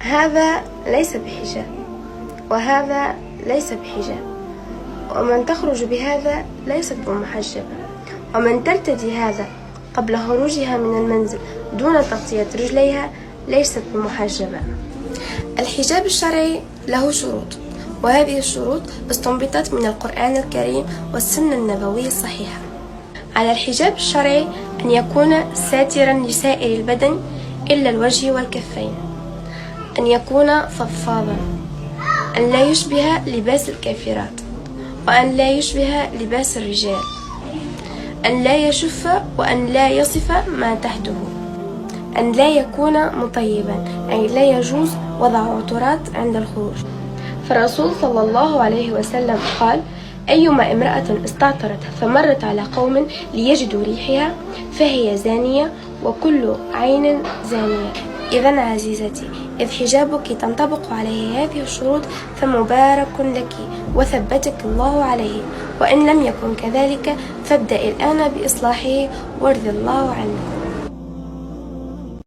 هذا ليس بحجاب، وهذا ليس بحجاب، ومن تخرج بهذا ليست بمحجبة، ومن ترتدي هذا قبل خروجها من المنزل دون تغطية رجليها ليست بمحجبة. الحجاب الشرعي له شروط، وهذه الشروط استنبطت من القرآن الكريم والسنة النبوية الصحيحة. على الحجاب الشرعي أن يكون ساترا لسائر البدن إلا الوجه والكفين، أن يكون فضفاضا، أن لا يشبه لباس الكافرات، وأن لا يشبه لباس الرجال، أن لا يشف وأن لا يصف ما تحته، أن لا يكون مطيبا، أي لا يجوز وضع عطورات عند الخروج. فالرسول صلى الله عليه وسلم قال: أيما امرأة استعطرت فمرت على قوم ليجدوا ريحها فهي زانية، وكل عين زانية. إذن عزيزتي، إذ حجابك تنطبق عليه هذه الشروط فمبارك لك وثبتك الله عليه، وإن لم يكن كذلك فابدأ الآن بإصلاحه وارض الله عنك.